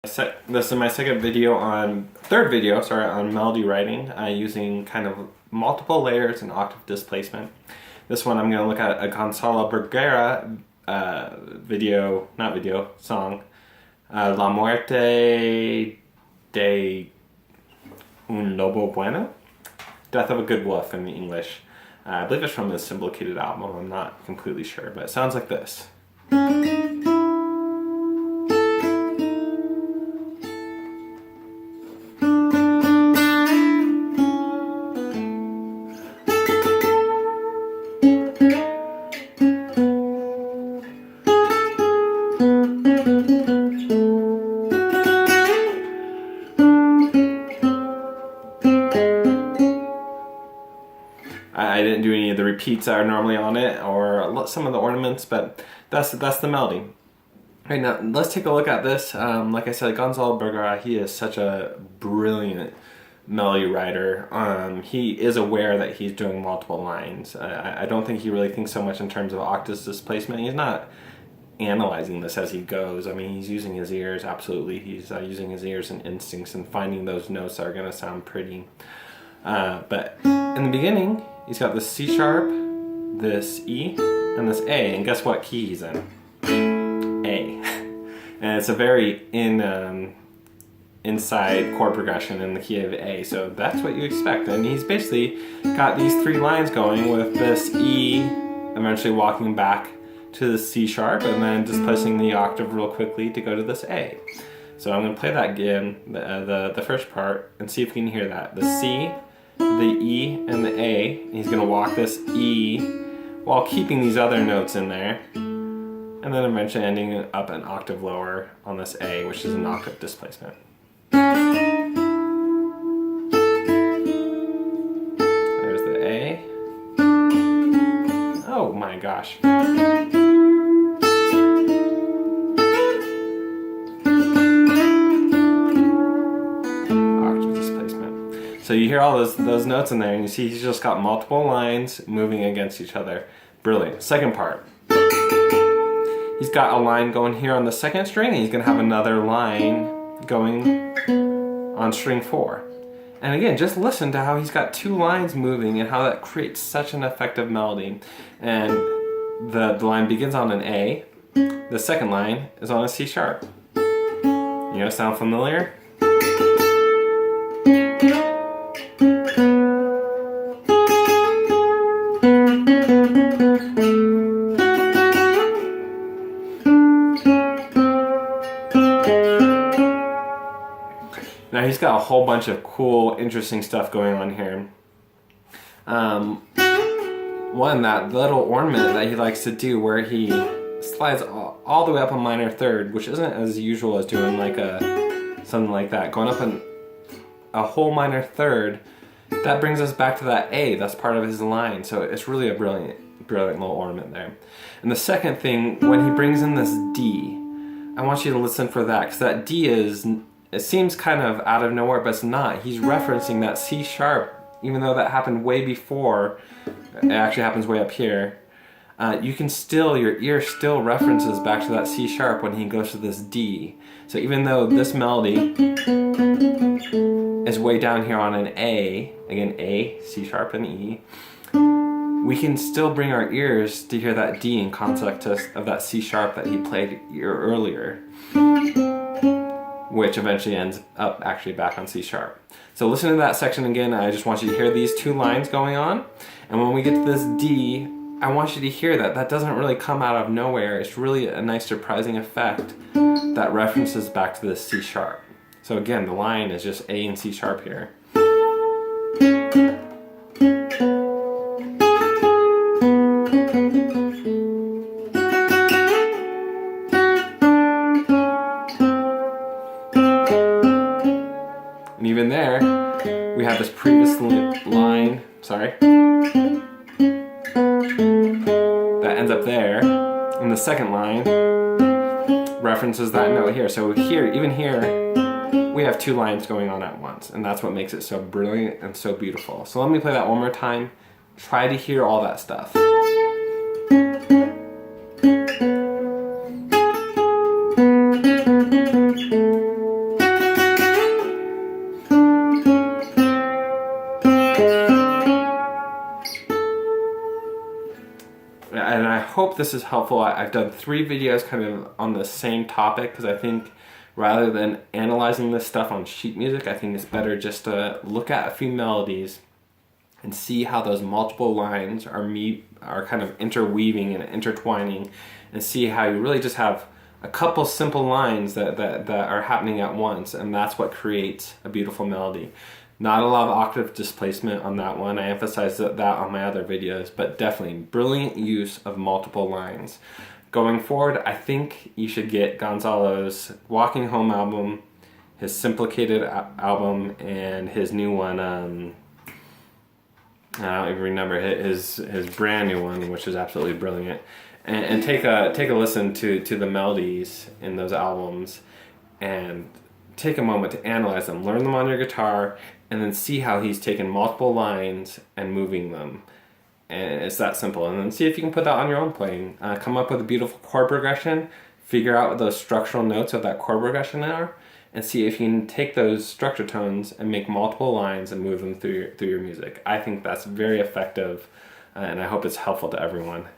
This is my third video on melody writing using kind of multiple layers and octave displacement. This one I'm going to look at a Gonzalo song, La Muerte de un Lobo Bueno, Death of a Good Wolf in the English. I believe it's from the Simplicated album, I'm not completely sure, but it sounds like this. I didn't do any of the repeats that are normally on it, or some of the ornaments, but that's the melody. Right now, let's take a look at this. Like I said, Gonzalo Bergara, he is such a brilliant melody writer. He is aware that he's doing multiple lines. I don't think he really thinks so much in terms of octave displacement. He's not analyzing this as he goes. I mean, he's using his ears, absolutely. He's using his ears and instincts and finding those notes that are going to sound pretty. But in the beginning, he's got this C sharp, this E, and this A, and guess what key he's in? A. And it's a very inside chord progression in the key of A, so that's what you expect. And he's basically got these three lines going with this E, eventually walking back to the C sharp, and then displacing the octave real quickly to go to this A. So I'm going to play that again, the first part, and see if you can hear that. The C, the E, and the A. And he's going to walk this E while keeping these other notes in there, and then eventually ending up an octave lower on this A, which is an octave displacement. There's the A. Oh my gosh. So you hear all those notes in there, and you see he's just got multiple lines moving against each other. Brilliant. Second part. He's got a line going here on the second string, and he's going to have another line going on string 4. And again, just listen to how he's got two lines moving and how that creates such an effective melody. And the line begins on an A. The second line is on a C sharp. You know, sound familiar? Now he's got a whole bunch of cool, interesting stuff going on here. One, that little ornament that he likes to do where he slides all the way up a minor third, which isn't as usual as doing like something like that. Going up a whole minor third, that brings us back to that A. That's part of his line. So it's really a brilliant little ornament there. And the second thing, when he brings in this D, I want you to listen for that, because that D it seems kind of out of nowhere, but it's not. He's referencing that C sharp, even though that happened way before. It actually happens way up here. Your ear still references back to that C sharp when he goes to this D. So even though this melody is way down here on an A, again A, C sharp, and E, we can still bring our ears to hear that D in context of that C sharp that he played earlier, which eventually ends up actually back on C sharp. So listen to that section again. I just want you to hear these two lines going on, and when we get to this D, I want you to hear that doesn't really come out of nowhere. It's really a nice surprising effect that references back to this C sharp. So again, the line is just A and C sharp here. And even there, we have this previous line, that ends up there, and the second line references that note here. So here, even here, we have two lines going on at once, and that's what makes it so brilliant and so beautiful. So let me play that one more time. Try to hear all that stuff. hope this is helpful. I've done 3 videos kind of on the same topic because I think rather than analyzing this stuff on sheet music, I think it's better just to look at a few melodies and see how those multiple lines are kind of interweaving and intertwining, and see how you really just have a couple simple lines that are happening at once, and that's what creates a beautiful melody. Not a lot of octave displacement on that one. I emphasized that on my other videos, but definitely brilliant use of multiple lines. Going forward, I think you should get Gonzalo's Walking Home album, his Simplicated album, and his new one, I don't even remember his brand new one, which is absolutely brilliant. And take a listen to the melodies in those albums, and take a moment to analyze them. Learn them on your guitar, and then see how he's taken multiple lines and moving them. And it's that simple. And then see if you can put that on your own playing. Come up with a beautiful chord progression. Figure out what those structural notes of that chord progression are, and see if you can take those structure tones and make multiple lines and move them through your music. I think that's very effective, and I hope it's helpful to everyone.